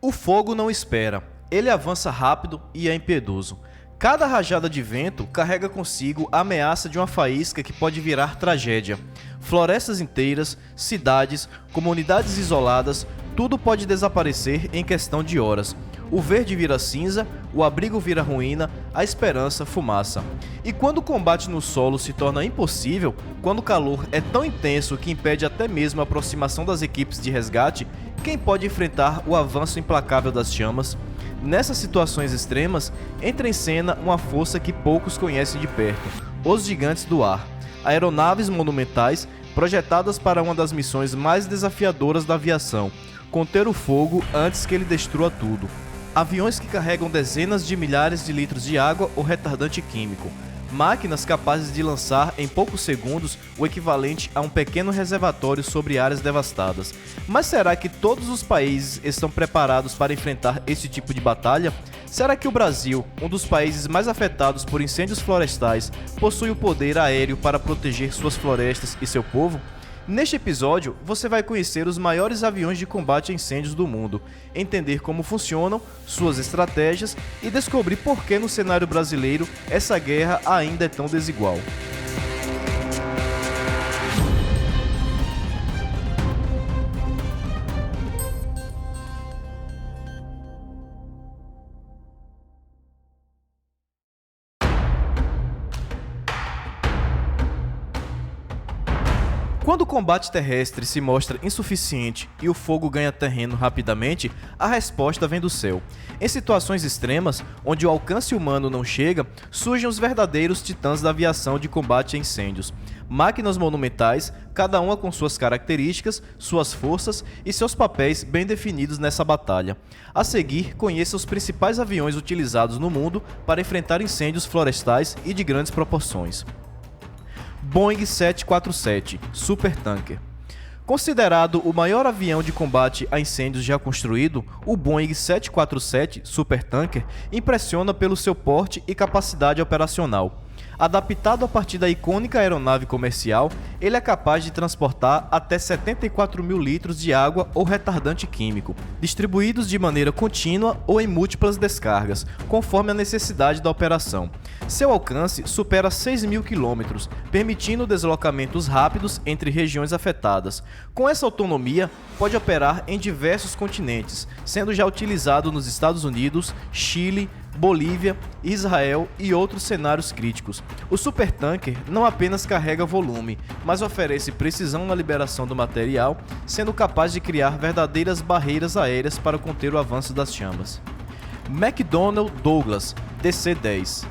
O fogo não espera, ele avança rápido e é impiedoso. Cada rajada de vento carrega consigo a ameaça de uma faísca que pode virar tragédia. Florestas inteiras, cidades, comunidades isoladas, tudo pode desaparecer em questão de horas. O verde vira cinza, o abrigo vira ruína, a esperança fumaça. E quando o combate no solo se torna impossível, quando o calor é tão intenso que impede até mesmo a aproximação das equipes de resgate, quem pode enfrentar o avanço implacável das chamas? Nessas situações extremas, entra em cena uma força que poucos conhecem de perto: os Gigantes do Ar. Aeronaves monumentais projetadas para uma das missões mais desafiadoras da aviação: conter o fogo antes que ele destrua tudo. Aviões que carregam dezenas de milhares de litros de água ou retardante químico. Máquinas capazes de lançar em poucos segundos o equivalente a um pequeno reservatório sobre áreas devastadas. Mas será que todos os países estão preparados para enfrentar esse tipo de batalha? Será que o Brasil, um dos países mais afetados por incêndios florestais, possui o poder aéreo para proteger suas florestas e seu povo? Neste episódio, você vai conhecer os maiores aviões de combate a incêndios do mundo, entender como funcionam, suas estratégias e descobrir por que no cenário brasileiro essa guerra ainda é tão desigual. Quando o combate terrestre se mostra insuficiente e o fogo ganha terreno rapidamente, a resposta vem do céu. Em situações extremas, onde o alcance humano não chega, surgem os verdadeiros titãs da aviação de combate a incêndios. Máquinas monumentais, cada uma com suas características, suas forças e seus papéis bem definidos nessa batalha. A seguir, conheça os principais aviões utilizados no mundo para enfrentar incêndios florestais e de grandes proporções. Boeing 747 Supertanker. Considerado o maior avião de combate a incêndios já construído, o Boeing 747 Supertanker impressiona pelo seu porte e capacidade operacional. Adaptado a partir da icônica aeronave comercial, ele é capaz de transportar até 74 mil litros de água ou retardante químico, distribuídos de maneira contínua ou em múltiplas descargas, conforme a necessidade da operação. Seu alcance supera 6.000 km, permitindo deslocamentos rápidos entre regiões afetadas. Com essa autonomia, pode operar em diversos continentes, sendo já utilizado nos Estados Unidos, Chile, Bolívia, Israel e outros cenários críticos. O supertanker não apenas carrega volume, mas oferece precisão na liberação do material, sendo capaz de criar verdadeiras barreiras aéreas para conter o avanço das chamas. McDonnell Douglas DC-10.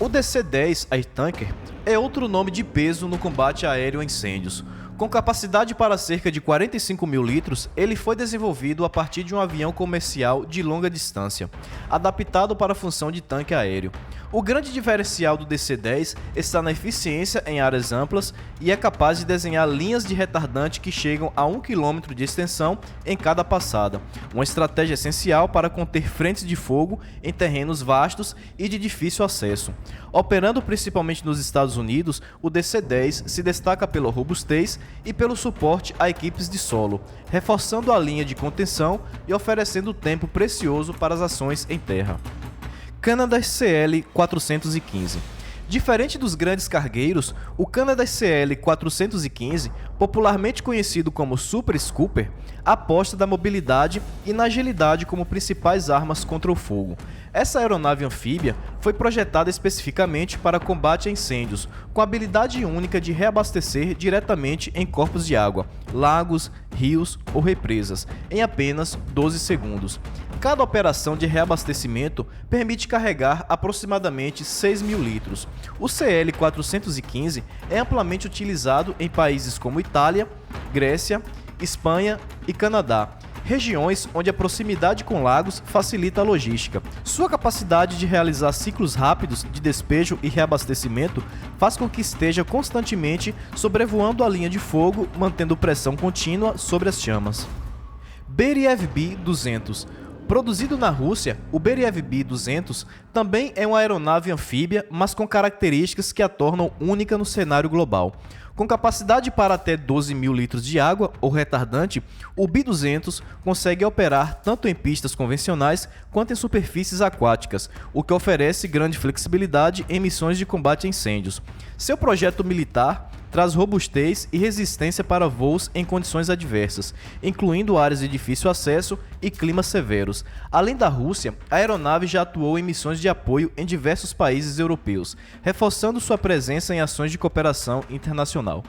O DC-10 Air Tanker é outro nome de peso no combate aéreo a incêndios. Com capacidade para cerca de 45 mil litros, ele foi desenvolvido a partir de um avião comercial de longa distância, adaptado para a função de tanque aéreo. O grande diferencial do DC-10 está na eficiência em áreas amplas e é capaz de desenhar linhas de retardante que chegam a 1 km de extensão em cada passada, uma estratégia essencial para conter frentes de fogo em terrenos vastos e de difícil acesso. Operando principalmente nos Estados Unidos, o DC-10 se destaca pela robustez e pelo suporte a equipes de solo, reforçando a linha de contenção e oferecendo tempo precioso para as ações em terra. Canadair CL-415. Diferente dos grandes cargueiros, o Canadair CL-415, popularmente conhecido como Super Scooper, aposta na mobilidade e na agilidade como principais armas contra o fogo. Essa aeronave anfíbia foi projetada especificamente para combate a incêndios, com a habilidade única de reabastecer diretamente em corpos de água, lagos, rios ou represas, em apenas 12 segundos. Cada operação de reabastecimento permite carregar aproximadamente 6.000 litros. O CL-415 é amplamente utilizado em países como Itália, Grécia, Espanha e Canadá, regiões onde a proximidade com lagos facilita a logística. Sua capacidade de realizar ciclos rápidos de despejo e reabastecimento faz com que esteja constantemente sobrevoando a linha de fogo, mantendo pressão contínua sobre as chamas. Beriev B-200. Produzido na Rússia, o Beriev B-200 também é uma aeronave anfíbia, mas com características que a tornam única no cenário global. Com capacidade para até 12.000 litros de água ou retardante, o B-200 consegue operar tanto em pistas convencionais quanto em superfícies aquáticas, o que oferece grande flexibilidade em missões de combate a incêndios. Seu projeto militar traz robustez e resistência para voos em condições adversas, incluindo áreas de difícil acesso e climas severos. Além da Rússia, a aeronave já atuou em missões de apoio em diversos países europeus, reforçando sua presença em ações de cooperação internacional.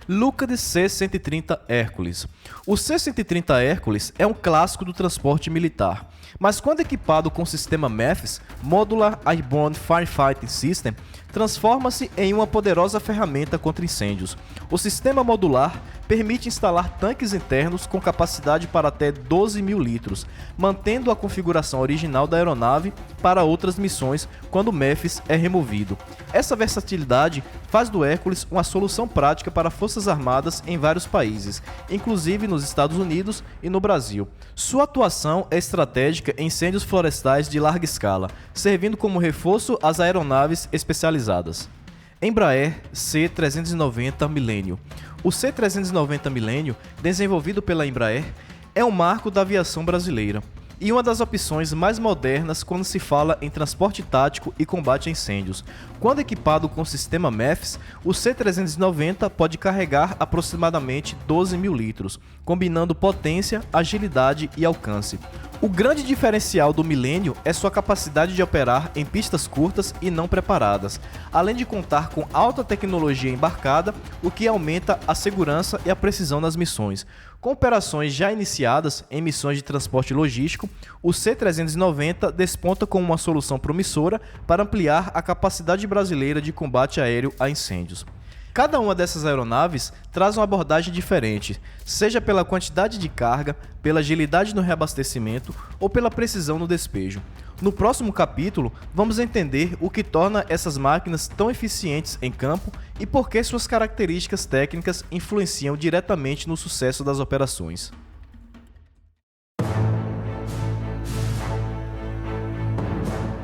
Lockheed C-130 Hercules. O C-130 Hercules é um clássico do transporte militar, mas quando equipado com o sistema MEFS, Modular Airborne Firefighting System, transforma-se em uma poderosa ferramenta contra incêndios. O sistema modular permite instalar tanques internos com capacidade para até 12.000 litros, mantendo a configuração original da aeronave para outras missões quando o MEFS é removido. Essa versatilidade faz do Hércules uma solução prática para forças armadas em vários países, inclusive nos Estados Unidos e no Brasil. Sua atuação é estratégica em incêndios florestais de larga escala, servindo como reforço às aeronaves especializadas. Embraer C-390 Millennium. O C-390 Millennium, desenvolvido pela Embraer, é um marco da aviação brasileira e uma das opções mais modernas quando se fala em transporte tático e combate a incêndios. Quando equipado com o sistema MEFS, o C-390 pode carregar aproximadamente 12.000 litros, combinando potência, agilidade e alcance. O grande diferencial do Millennium é sua capacidade de operar em pistas curtas e não preparadas, além de contar com alta tecnologia embarcada, o que aumenta a segurança e a precisão nas missões. Com operações já iniciadas em missões de transporte logístico, o C-390 desponta como uma solução promissora para ampliar a capacidade brasileira de combate aéreo a incêndios. Cada uma dessas aeronaves traz uma abordagem diferente, seja pela quantidade de carga, pela agilidade no reabastecimento ou pela precisão no despejo. No próximo capítulo, vamos entender o que torna essas máquinas tão eficientes em campo e por que suas características técnicas influenciam diretamente no sucesso das operações.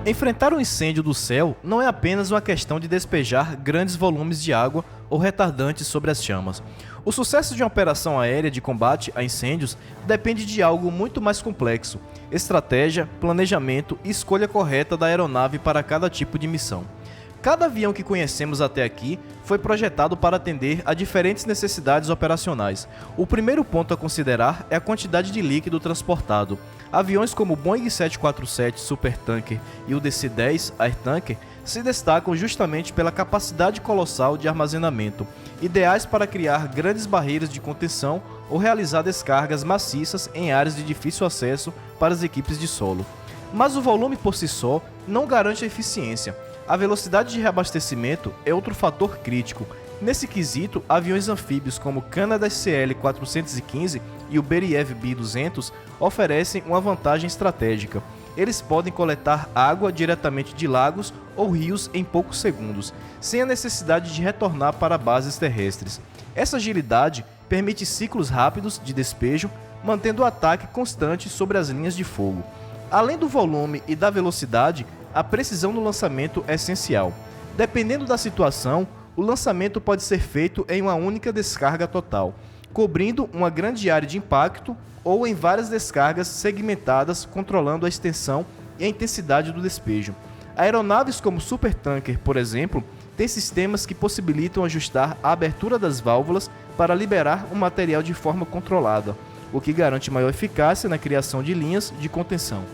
Enfrentar um incêndio do céu não é apenas uma questão de despejar grandes volumes de água ou retardantes sobre as chamas. O sucesso de uma operação aérea de combate a incêndios depende de algo muito mais complexo: estratégia, planejamento e escolha correta da aeronave para cada tipo de missão. Cada avião que conhecemos até aqui foi projetado para atender a diferentes necessidades operacionais. O primeiro ponto a considerar é a quantidade de líquido transportado. Aviões como o Boeing 747 Supertanker e o DC-10 Airtanker se destacam justamente pela capacidade colossal de armazenamento, ideais para criar grandes barreiras de contenção ou realizar descargas maciças em áreas de difícil acesso para as equipes de solo. Mas o volume por si só não garante a eficiência. A velocidade de reabastecimento é outro fator crítico. Nesse quesito, aviões anfíbios como o Canadair CL-415 e o Beriev B-200 oferecem uma vantagem estratégica. Eles podem coletar água diretamente de lagos ou rios em poucos segundos, sem a necessidade de retornar para bases terrestres. Essa agilidade permite ciclos rápidos de despejo, mantendo o ataque constante sobre as linhas de fogo. Além do volume e da velocidade, a precisão no lançamento é essencial. Dependendo da situação, o lançamento pode ser feito em uma única descarga total, cobrindo uma grande área de impacto ou em várias descargas segmentadas, controlando a extensão e a intensidade do despejo. Aeronaves como o Supertanker, por exemplo, têm sistemas que possibilitam ajustar a abertura das válvulas para liberar o material de forma controlada, o que garante maior eficácia na criação de linhas de contenção.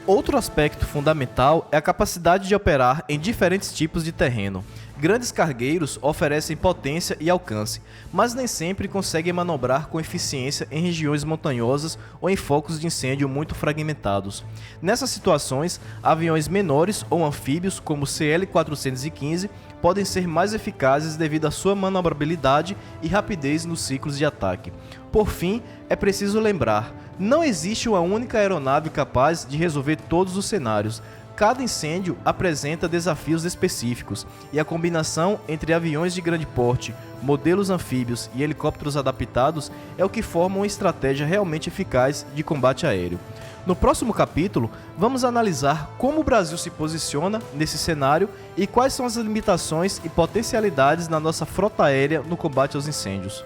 Outro aspecto fundamental é a capacidade de operar em diferentes tipos de terreno. Grandes cargueiros oferecem potência e alcance, mas nem sempre conseguem manobrar com eficiência em regiões montanhosas ou em focos de incêndio muito fragmentados. Nessas situações, aviões menores ou anfíbios, como o CL-415, podem ser mais eficazes devido à sua manobrabilidade e rapidez nos ciclos de ataque. Por fim, é preciso lembrar: não existe uma única aeronave capaz de resolver todos os cenários. Cada incêndio apresenta desafios específicos, e a combinação entre aviões de grande porte, modelos anfíbios e helicópteros adaptados é o que forma uma estratégia realmente eficaz de combate aéreo. No próximo capítulo, vamos analisar como o Brasil se posiciona nesse cenário e quais são as limitações e potencialidades na nossa frota aérea no combate aos incêndios.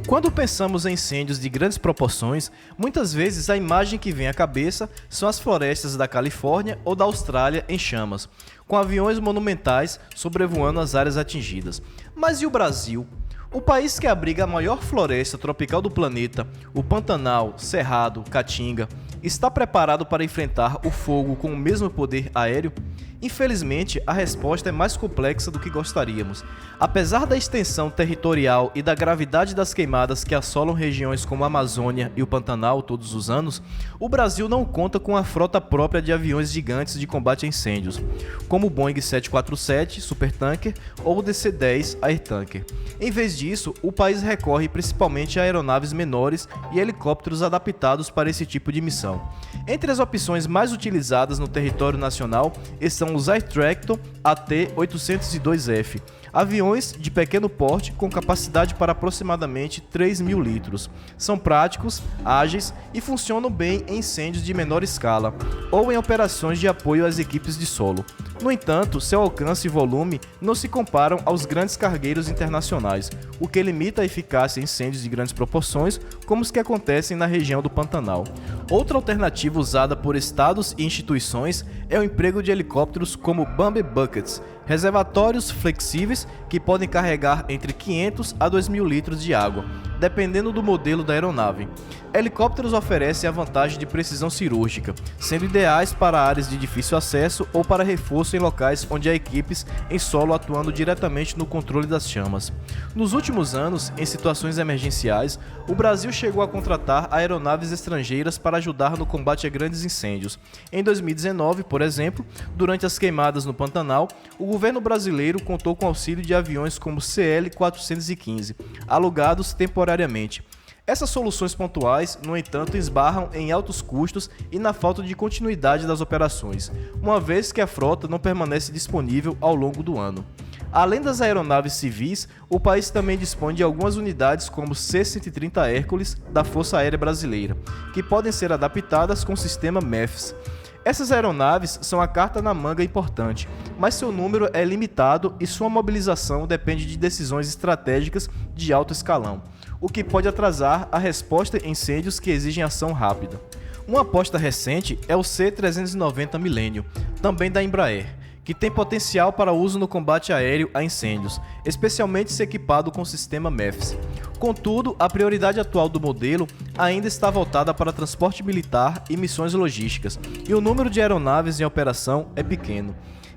Quando pensamos em incêndios de grandes proporções, muitas vezes a imagem que vem à cabeça são as florestas da Califórnia ou da Austrália em chamas, com aviões monumentais sobrevoando as áreas atingidas. Mas e o Brasil? O país que abriga a maior floresta tropical do planeta, o Pantanal, Cerrado, Caatinga, está preparado para enfrentar o fogo com o mesmo poder aéreo? Infelizmente, a resposta é mais complexa do que gostaríamos. Apesar da extensão territorial e da gravidade das queimadas que assolam regiões como a Amazônia e o Pantanal todos os anos, o Brasil não conta com a frota própria de aviões gigantes de combate a incêndios, como o Boeing 747 Supertanker ou o DC-10 Airtanker. Em vez disso, o país recorre principalmente a aeronaves menores e helicópteros adaptados para esse tipo de missão. Entre as opções mais utilizadas no território nacional estão os Air Tractor AT-802F, aviões de pequeno porte com capacidade para aproximadamente 3.000 litros. São práticos, ágeis e funcionam bem em incêndios de menor escala ou em operações de apoio às equipes de solo. No entanto, seu alcance e volume não se comparam aos grandes cargueiros internacionais, o que limita a eficácia em incêndios de grandes proporções, como os que acontecem na região do Pantanal. Outra alternativa usada por estados e instituições é o emprego de helicópteros como Bumper Buckets, reservatórios flexíveis que podem carregar entre 500 a 2.000 litros de água, dependendo do modelo da aeronave. Helicópteros oferecem a vantagem de precisão cirúrgica, sendo ideais para áreas de difícil acesso ou para reforço em locais onde há equipes em solo atuando diretamente no controle das chamas. Nos últimos anos, em situações emergenciais, o Brasil chegou a contratar aeronaves estrangeiras para ajudar no combate a grandes incêndios. Em 2019, por exemplo, durante as queimadas no Pantanal, o governo brasileiro contou com auxílio de aviões como CL-415, alugados temporariamente. Essas soluções pontuais, no entanto, esbarram em altos custos e na falta de continuidade das operações, uma vez que a frota não permanece disponível ao longo do ano. Além das aeronaves civis, o país também dispõe de algumas unidades como o C-130 Hércules da Força Aérea Brasileira, que podem ser adaptadas com o sistema MEFS. Essas aeronaves são a carta na manga importante, mas seu número é limitado e sua mobilização depende de decisões estratégicas de alto escalão, o que pode atrasar a resposta a incêndios que exigem ação rápida. Uma aposta recente é o C-390 Millennium, também da Embraer, que tem potencial para uso no combate aéreo a incêndios, especialmente se equipado com o sistema MEFS. Contudo, a prioridade atual do modelo ainda está voltada para transporte militar e missões logísticas, e o número de aeronaves em operação é pequeno.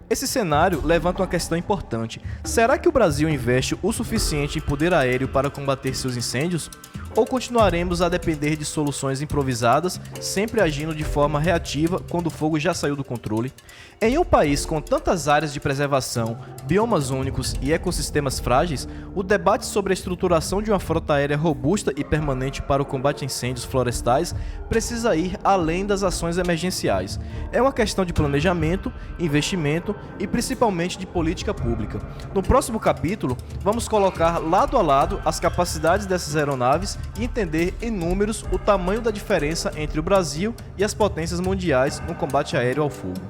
Esse cenário levanta uma questão importante. Será que o Brasil investe o suficiente em poder aéreo para combater seus incêndios? Ou continuaremos a depender de soluções improvisadas, sempre agindo de forma reativa quando o fogo já saiu do controle? Em um país com tantas áreas de preservação, biomas únicos e ecossistemas frágeis, o debate sobre a estruturação de uma frota aérea robusta e permanente para o combate a incêndios florestais precisa ir além das ações emergenciais. É uma questão de planejamento, investimento e principalmente de política pública. No próximo capítulo, vamos colocar lado a lado as capacidades dessas aeronaves e entender em números o tamanho da diferença entre o Brasil e as potências mundiais no combate aéreo ao fogo.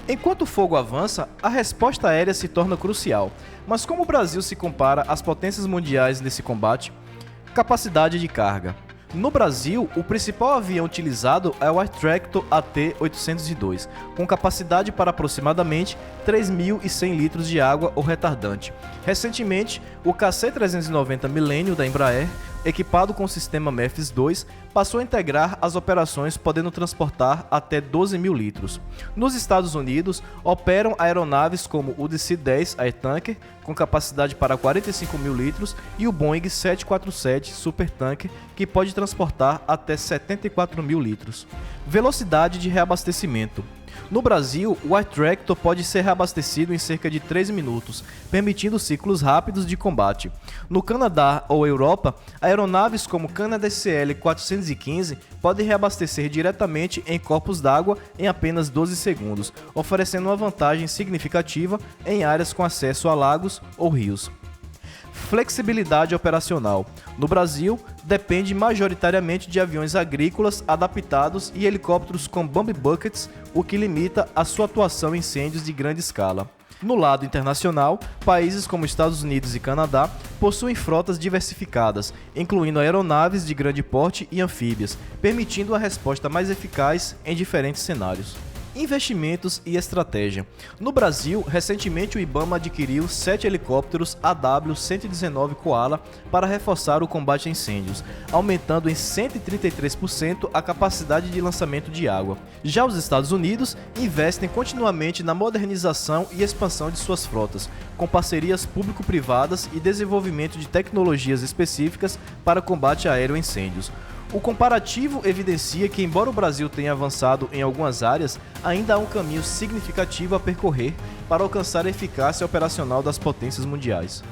Enquanto o fogo avança, a resposta aérea se torna crucial. Mas como o Brasil se compara às potências mundiais nesse combate? Capacidade de carga. No Brasil, o principal avião utilizado é o Air Tractor AT-802, com capacidade para aproximadamente 3.100 litros de água ou retardante. Recentemente, o KC-390 Millennium da Embraer, equipado com o sistema MEFS-2, passou a integrar as operações podendo transportar até 12.000 litros. Nos Estados Unidos, operam aeronaves como o DC-10 Airtanker, com capacidade para 45.000 litros, e o Boeing 747 Supertanker, que pode transportar até 74.000 litros. Velocidade de reabastecimento. No Brasil, o Air Tractor pode ser reabastecido em cerca de 3 minutos, permitindo ciclos rápidos de combate. No Canadá ou Europa, aeronaves como Canadair CL-415 podem reabastecer diretamente em corpos d'água em apenas 12 segundos, oferecendo uma vantagem significativa em áreas com acesso a lagos ou rios. Flexibilidade operacional. No Brasil, depende majoritariamente de aviões agrícolas adaptados e helicópteros com bomb buckets, o que limita a sua atuação em incêndios de grande escala. No lado internacional, países como Estados Unidos e Canadá possuem frotas diversificadas, incluindo aeronaves de grande porte e anfíbias, permitindo uma resposta mais eficaz em diferentes cenários. Investimentos e estratégia. No Brasil, recentemente o IBAMA adquiriu 7 helicópteros AW119 Koala para reforçar o combate a incêndios, aumentando em 133% a capacidade de lançamento de água. Já os Estados Unidos investem continuamente na modernização e expansão de suas frotas, com parcerias público-privadas e desenvolvimento de tecnologias específicas para combate aéreo a incêndios. O comparativo evidencia que, embora o Brasil tenha avançado em algumas áreas, ainda há um caminho significativo a percorrer para alcançar a eficácia operacional das potências mundiais.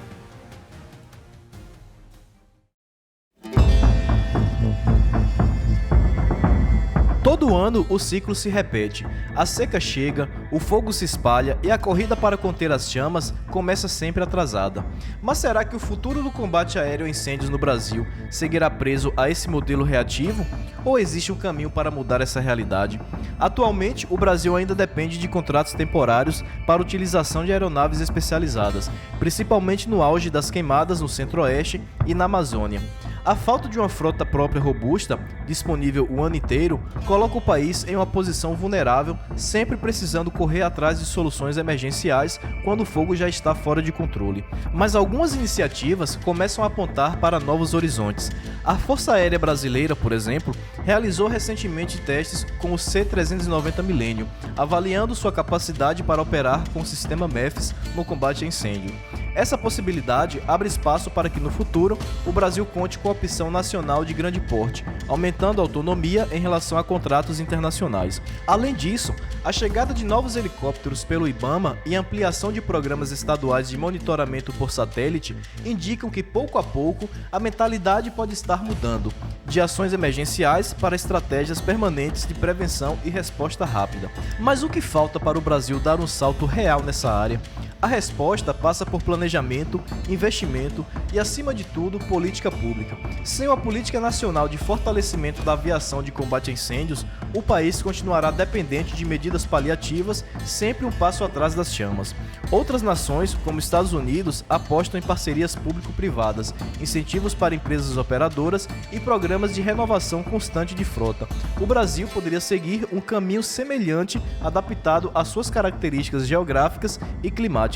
Todo ano o ciclo se repete, a seca chega, o fogo se espalha e a corrida para conter as chamas começa sempre atrasada. Mas será que o futuro do combate aéreo a incêndios no Brasil seguirá preso a esse modelo reativo? Ou existe um caminho para mudar essa realidade? Atualmente, o Brasil ainda depende de contratos temporários para utilização de aeronaves especializadas, principalmente no auge das queimadas no Centro-Oeste e na Amazônia. A falta de uma frota própria robusta, disponível o ano inteiro, coloca o país em uma posição vulnerável, sempre precisando correr atrás de soluções emergenciais quando o fogo já está fora de controle. Mas algumas iniciativas começam a apontar para novos horizontes. A Força Aérea Brasileira, por exemplo, realizou recentemente testes com o C-390 Millennium, avaliando sua capacidade para operar com o sistema MEFS no combate a incêndio. Essa possibilidade abre espaço para que no futuro o Brasil conte com a opção nacional de grande porte, aumentando a autonomia em relação a contratos internacionais. Além disso, a chegada de novos helicópteros pelo IBAMA e a ampliação de programas estaduais de monitoramento por satélite indicam que pouco a pouco a mentalidade pode estar mudando, de ações emergenciais para estratégias permanentes de prevenção e resposta rápida. Mas o que falta para o Brasil dar um salto real nessa área? A resposta passa por planejamento, investimento e, acima de tudo, política pública. Sem uma política nacional de fortalecimento da aviação de combate a incêndios, o país continuará dependente de medidas paliativas, sempre um passo atrás das chamas. Outras nações, como Estados Unidos, apostam em parcerias público-privadas, incentivos para empresas operadoras e programas de renovação constante de frota. O Brasil poderia seguir um caminho semelhante, adaptado às suas características geográficas e climáticas.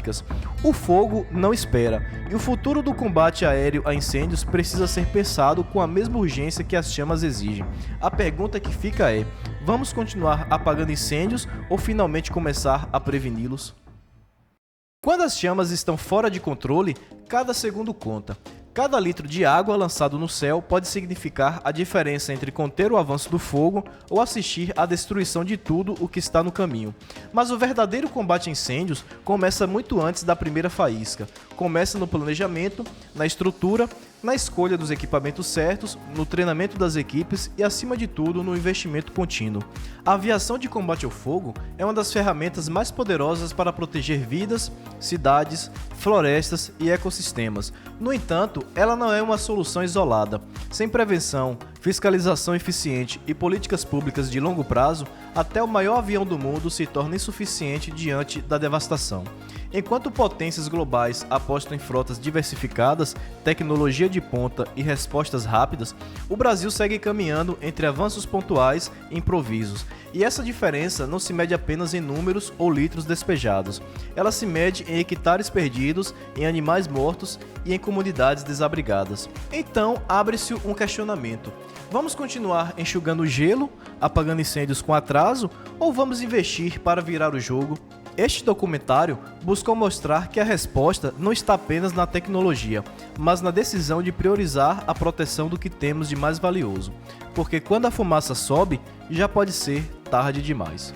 O fogo não espera, e o futuro do combate aéreo a incêndios precisa ser pensado com a mesma urgência que as chamas exigem. A pergunta que fica é: vamos continuar apagando incêndios ou finalmente começar a preveni-los? Quando as chamas estão fora de controle, cada segundo conta. Cada litro de água lançado no céu pode significar a diferença entre conter o avanço do fogo ou assistir à destruição de tudo o que está no caminho. Mas o verdadeiro combate a incêndios começa muito antes da primeira faísca. Começa no planejamento, na estrutura, na escolha dos equipamentos certos, no treinamento das equipes e, acima de tudo, no investimento contínuo. A aviação de combate ao fogo é uma das ferramentas mais poderosas para proteger vidas, cidades, florestas e ecossistemas. No entanto, ela não é uma solução isolada. Sem prevenção, fiscalização eficiente e políticas públicas de longo prazo, até o maior avião do mundo se torna insuficiente diante da devastação. Enquanto potências globais apostam em frotas diversificadas, tecnologia de ponta e respostas rápidas, o Brasil segue caminhando entre avanços pontuais e improvisos. E essa diferença não se mede apenas em números ou litros despejados. Ela se mede em hectares perdidos, em animais mortos e em comunidades desabrigadas. Então, abre-se um questionamento. Vamos continuar enxugando gelo, apagando incêndios com atraso, ou vamos investir para virar o jogo? Este documentário buscou mostrar que a resposta não está apenas na tecnologia, mas na decisão de priorizar a proteção do que temos de mais valioso. Porque quando a fumaça sobe, já pode ser tarde demais.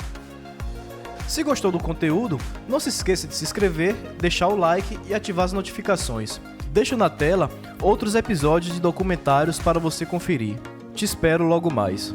Se gostou do conteúdo, não se esqueça de se inscrever, deixar o like e ativar as notificações. Deixo na tela outros episódios de documentários para você conferir. Te espero logo mais.